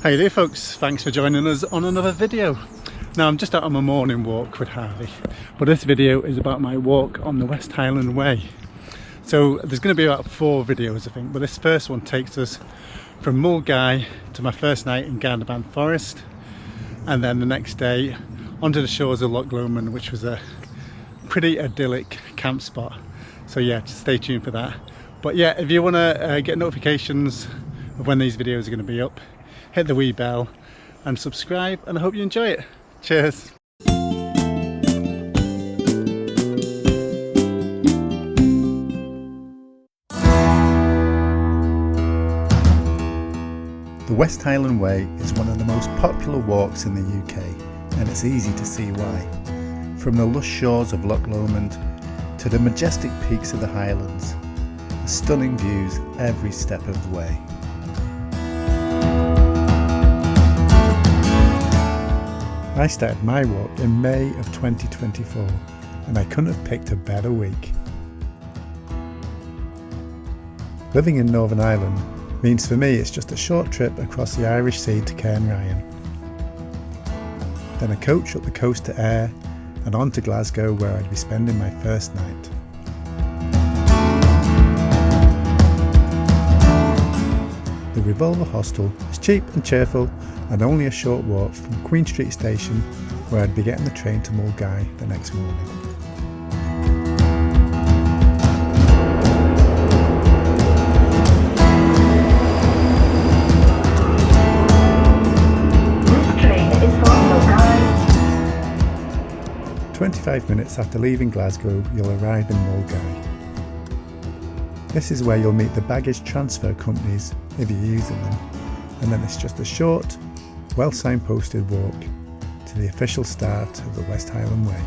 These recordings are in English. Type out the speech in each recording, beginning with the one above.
How you doing, folks? Thanks for joining us on another video. Now I'm just out on my morning walk with Harvey, but this video is about my walk on the West Highland Way. So there's going to be about 4 videos I think, but this first one takes us from Milngavie to my first night in Gardaban Forest, and then the next day onto the shores of Loch Lomond, which was a pretty idyllic camp spot. So yeah, just stay tuned for that. But yeah, if you want to get notifications of when these videos are going to be up, hit the wee bell and subscribe, and I hope you enjoy it. Cheers! The West Highland Way is one of the most popular walks in the UK, and it's easy to see why. From the lush shores of Loch Lomond to the majestic peaks of the Highlands, the stunning views every step of the way. I started my walk in May of 2024, and I couldn't have picked a better week. Living in Northern Ireland means for me it's just a short trip across the Irish Sea to Cairnryan. Then a coach up the coast to Ayr and on to Glasgow, where I'd be spending my first night. The Revolver Hostel is cheap and cheerful and only a short walk from Queen Street Station, where I'd be getting the train to Milngavie the next morning. This train is for Milngavie. 25 minutes after leaving Glasgow, you'll arrive in Milngavie. This is where you'll meet the baggage transfer companies if you're using them, and then it's just a short, well signposted walk to the official start of the West Highland Way.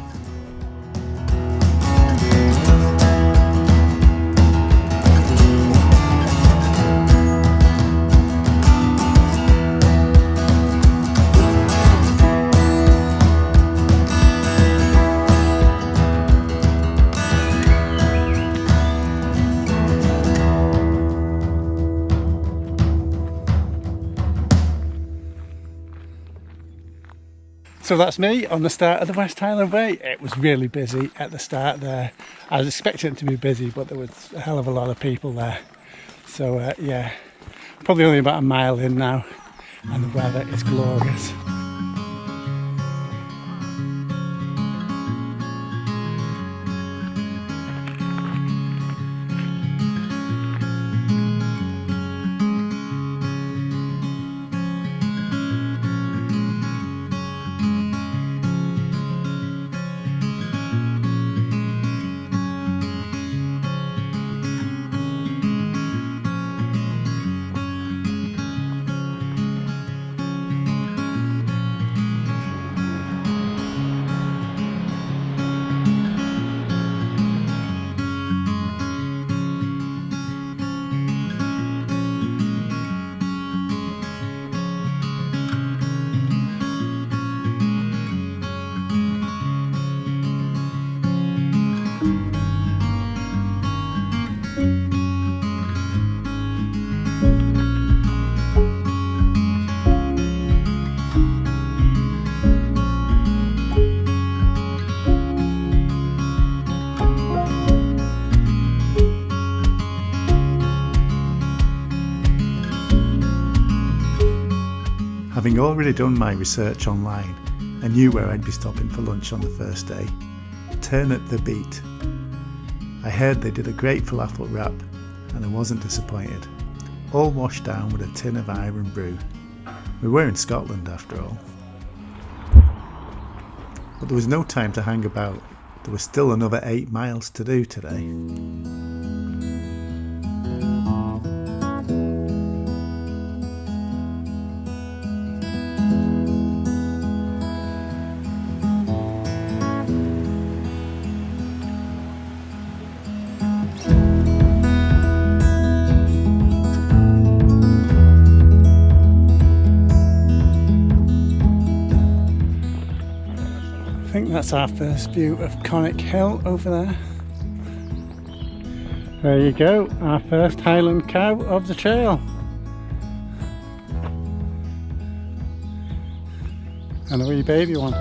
So that's me on the start of the West Highland Way. It was really busy at the start there. I was expecting it to be busy, but there was a hell of a lot of people there. So yeah, probably only about a mile in now, and the weather is glorious. Having already done my research online, I knew where I'd be stopping for lunch on the first day. Turn Up the Beat. I heard they did a great falafel wrap, and I wasn't disappointed. All washed down with a tin of Iron Brew. We were in Scotland after all. But there was no time to hang about. There was still another 8 miles to do today. I think that's our first view of Conic Hill over there. There you go, our first Highland cow of the trail. And a wee baby one.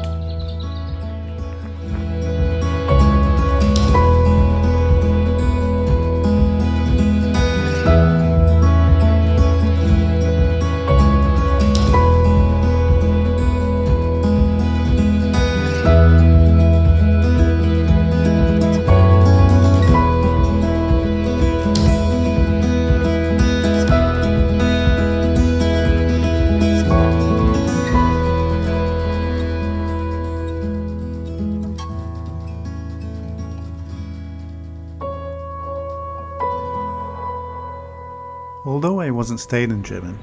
Although I wasn't staying in Drimmen,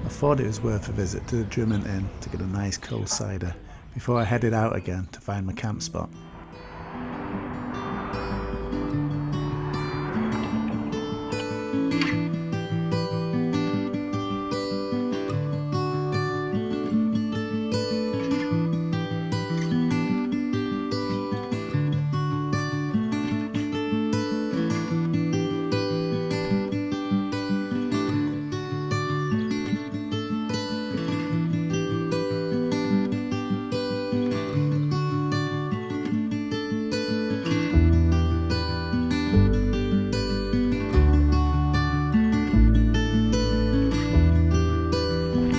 I thought it was worth a visit to the Drimmen Inn to get a nice cold cider before I headed out again to find my camp spot.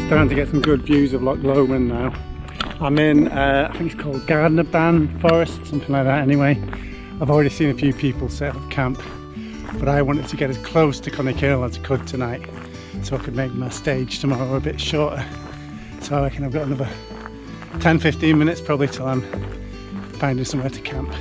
Starting to get some good views of Loch Lomond now. I'm in, I think it's called Gardner Ban Forest, something like that anyway. I've already seen a few people set up camp, but I wanted to get as close to Conical as I could tonight so I could make my stage tomorrow a bit shorter. So I reckon I've got another 10-15 minutes probably till I'm finding somewhere to camp.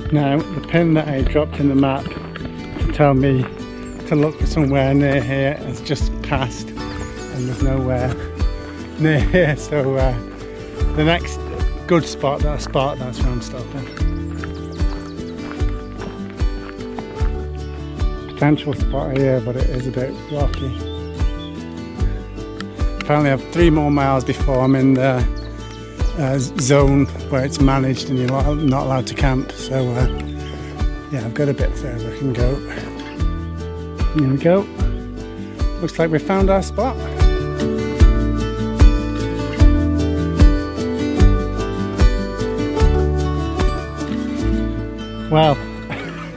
Now, the pin that I dropped in the map to tell me to look for somewhere near here has just passed and there's nowhere near here, so the next good spot that I spot, that's where I'm stopping. Potential spot here, but it is a bit rocky. Apparently I have 3 more miles before I'm in the zone where it's managed and you're not allowed to camp, so yeah, I've got a bit further I can go. Here we go. Looks like we found our spot. Well,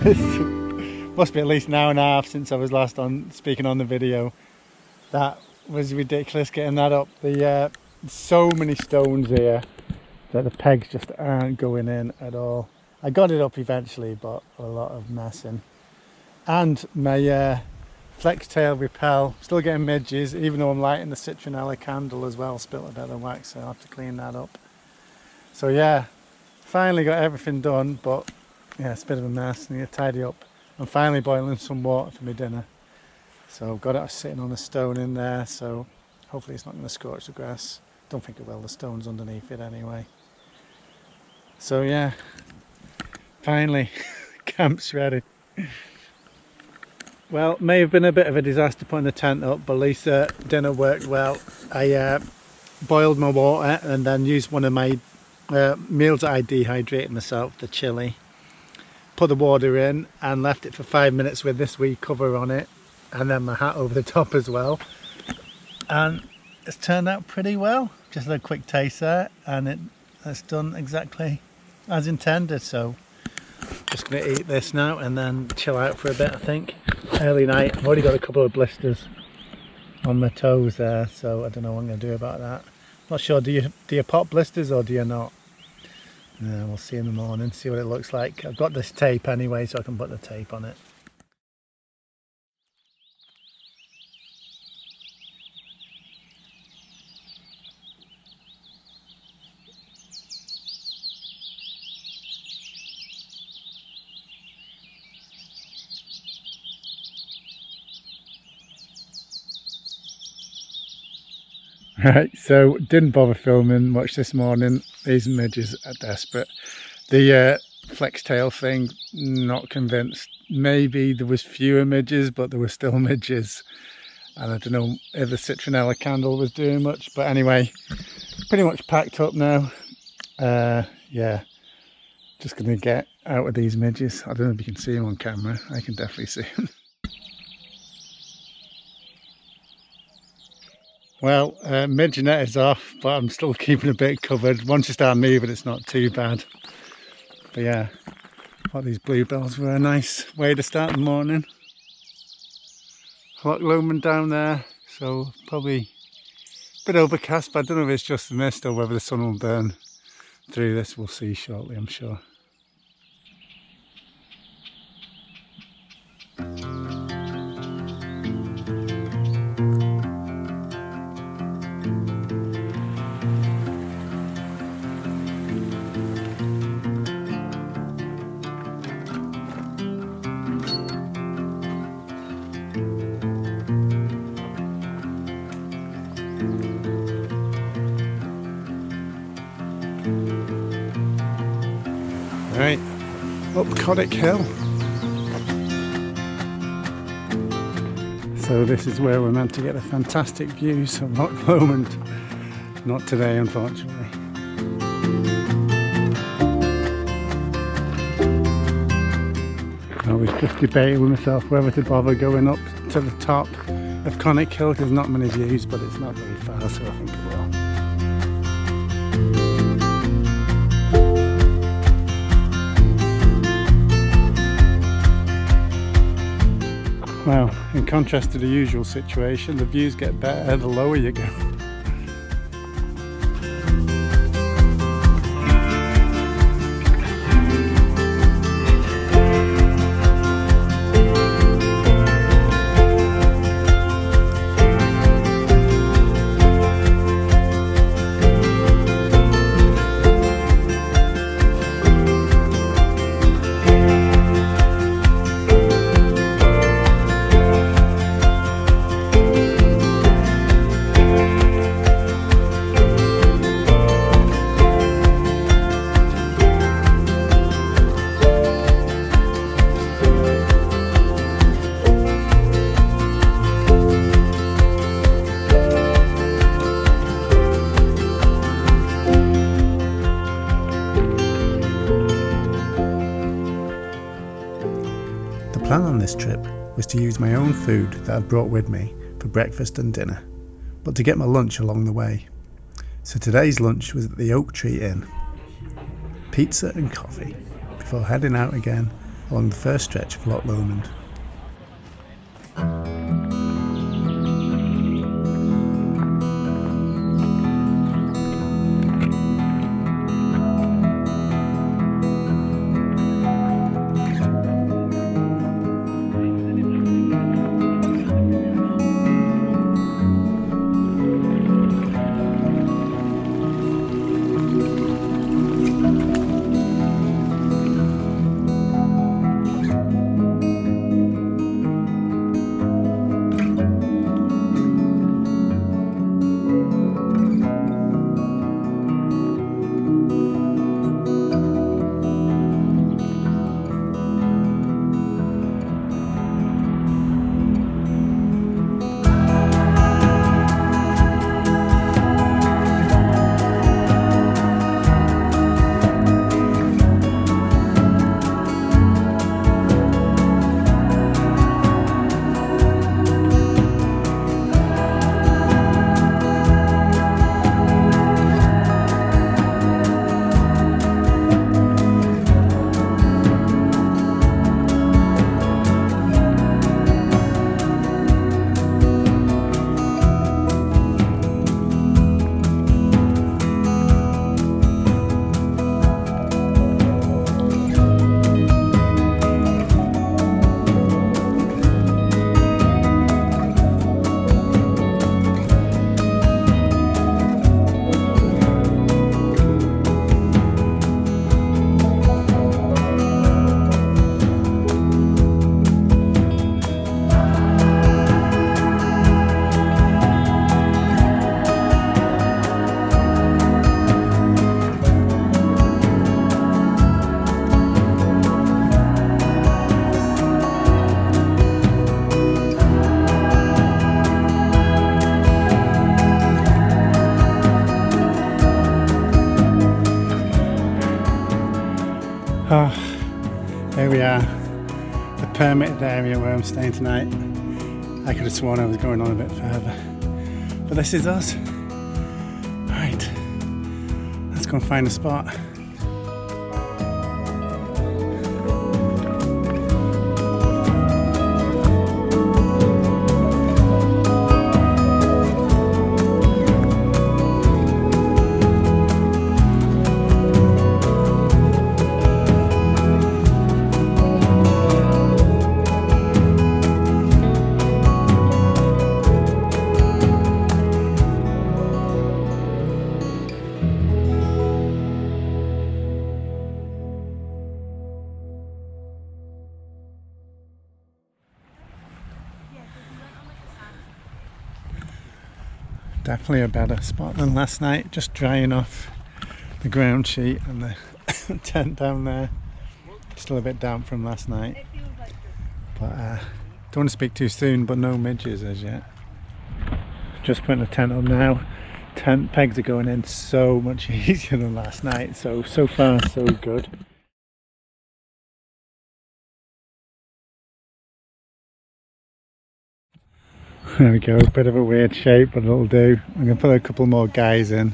it must be at least an hour and a half since I was last speaking on the video. That was ridiculous getting that up. So many stones here that the pegs just aren't going in at all. I got it up eventually, but a lot of messing. And my flex tail repel, still getting midges, even though I'm lighting the citronella candle as well. Spilt a bit of wax, so I'll have to clean that up. So yeah, finally got everything done, but yeah, it's a bit of a mess. I need to tidy up. I'm finally boiling some water for my dinner. So I've got it sitting on a stone in there, so hopefully it's not going to scorch the grass. Don't think it will, the stone's underneath it anyway. So yeah, finally, camp's ready. Well, may have been a bit of a disaster putting the tent up, but at least dinner worked well. I boiled my water and then used one of my meals that I dehydrated myself, the chili. Put the water in and left it for 5 minutes with this wee cover on it, and then my hat over the top as well. And it's turned out pretty well. Just had a quick taste there, and it's done exactly as intended. So just going to eat this now and then chill out for a bit, I think. Early night. I've already got a couple of blisters on my toes there, so I don't know what I'm going to do about that. Not sure, do you pop blisters or do you not? Yeah, we'll see in the morning, see what it looks like. I've got this tape anyway, so I can put the tape on it. Right, so didn't bother filming much this morning. These midges are desperate. The flex tail thing, not convinced. Maybe there was fewer midges, but there were still midges. and I don't know if the citronella candle was doing much, but anyway, pretty much packed up now. Yeah, just gonna get out of these midges. I don't know if you can see them on camera. I can definitely see them. Well, midge net is off, but I'm still keeping a bit covered. Once you start moving, it's not too bad. But yeah, I thought these bluebells were a nice way to start the morning. Loch Lomond down there, so probably a bit overcast, but I don't know if it's just the mist or whether the sun will burn through this. We'll see shortly, I'm sure. Right, up Coddick Hill. So this is where we're meant to get the fantastic views of Loch Lomond. Not today, unfortunately. I was just debating with myself whether to bother going up to the top of Coddick Hill. There's not many views, but it's not very far, so I think it will. Well, in contrast to the usual situation, the views get better the lower you go. The plan on this trip was to use my own food that I'd brought with me for breakfast and dinner, but to get my lunch along the way. So today's lunch was at the Oak Tree Inn. Pizza and coffee, before heading out again along the first stretch of Loch Lomond. Oh, here we are, the permitted area where I'm staying tonight. I could have sworn I was going on a bit further, but this is us. Right, let's go and find a spot. Definitely a better spot than last night, just drying off the ground sheet and the tent down there. Still a bit damp from last night, but don't want to speak too soon, but no midges as yet. Just putting the tent up now. Tent pegs are going in so much easier than last night, so far so good. There we go, a bit of a weird shape, but it'll do. I'm going to put a couple more guys in.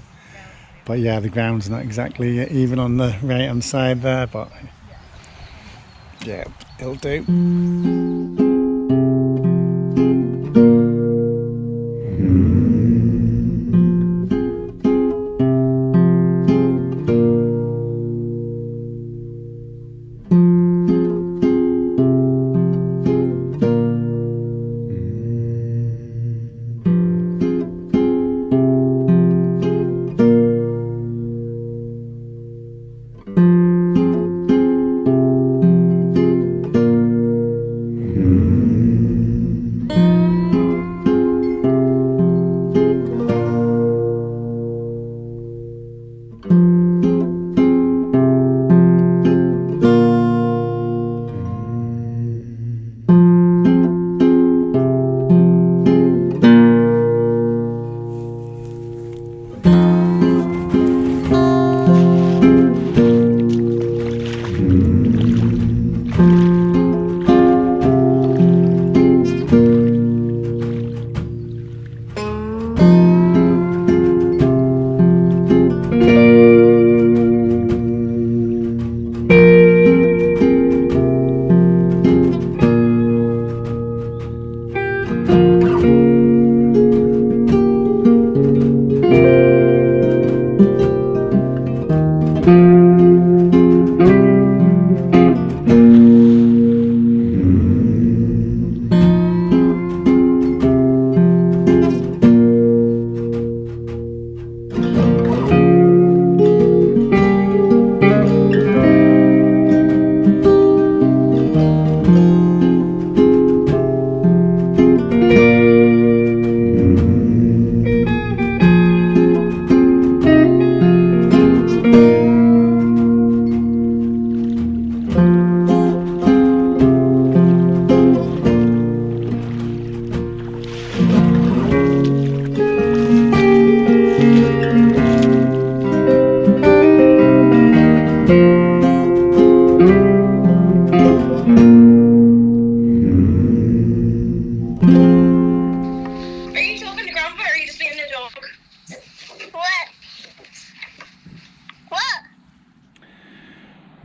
But yeah, the ground's not exactly even on the right hand side there, but yeah, it'll do.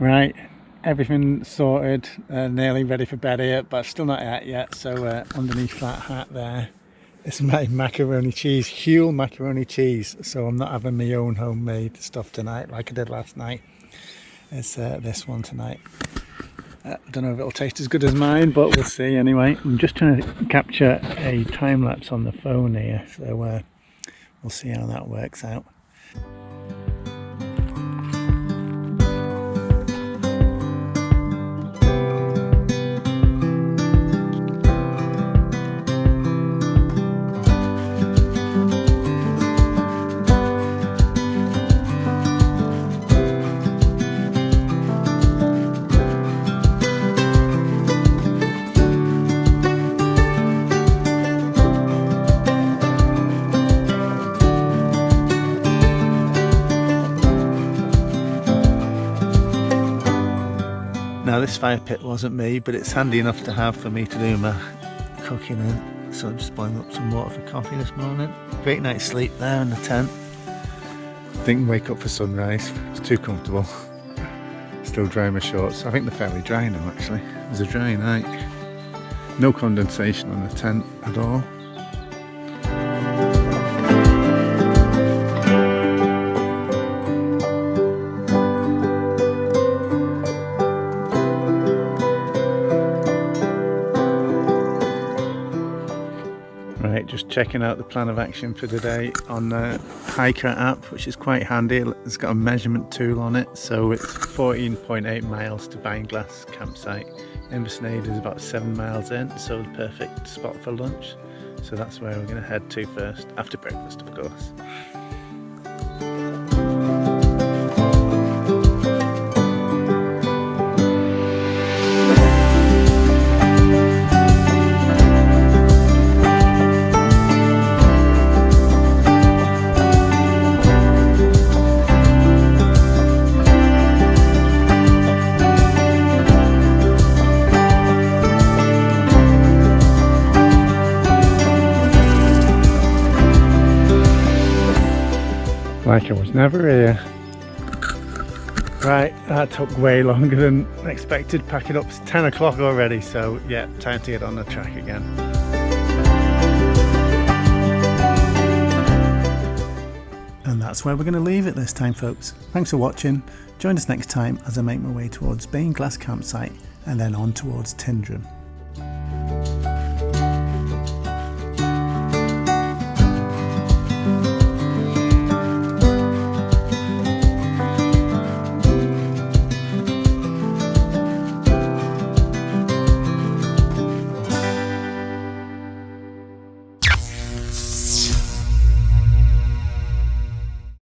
Right, everything sorted, nearly ready for bed here, but still not out yet. So underneath that hat there is my macaroni cheese, Huel macaroni cheese. So I'm not having my own homemade stuff tonight like I did last night. It's this one tonight. I don't know if it'll taste as good as mine, but we'll see anyway. I'm just trying to capture a time lapse on the phone here, so we'll see how that works out. Now this fire pit wasn't me, but it's handy enough to have for me to do my cooking in. So I'm just boiling up some water for coffee this morning. Great night's sleep there in the tent. Didn't wake up for sunrise, it's too comfortable. Still drying my shorts. I think they're fairly dry now actually. It was a dry night. No condensation on the tent at all. Right, just checking out the plan of action for today on the Hiker app, which is quite handy. It's got a measurement tool on it, so it's 14.8 miles to Beinglass campsite. Inversnaid is about 7 miles in, so the perfect spot for lunch. So that's where we're going to head to first, after breakfast of course. Like I was never here. Right, that took way longer than expected. Packing up, it's 10 o'clock already, so yeah, time to get on the track again. And that's where we're going to leave it this time, folks. Thanks for watching. Join us next time as I make my way towards Beinglass campsite and then on towards Tyndrum.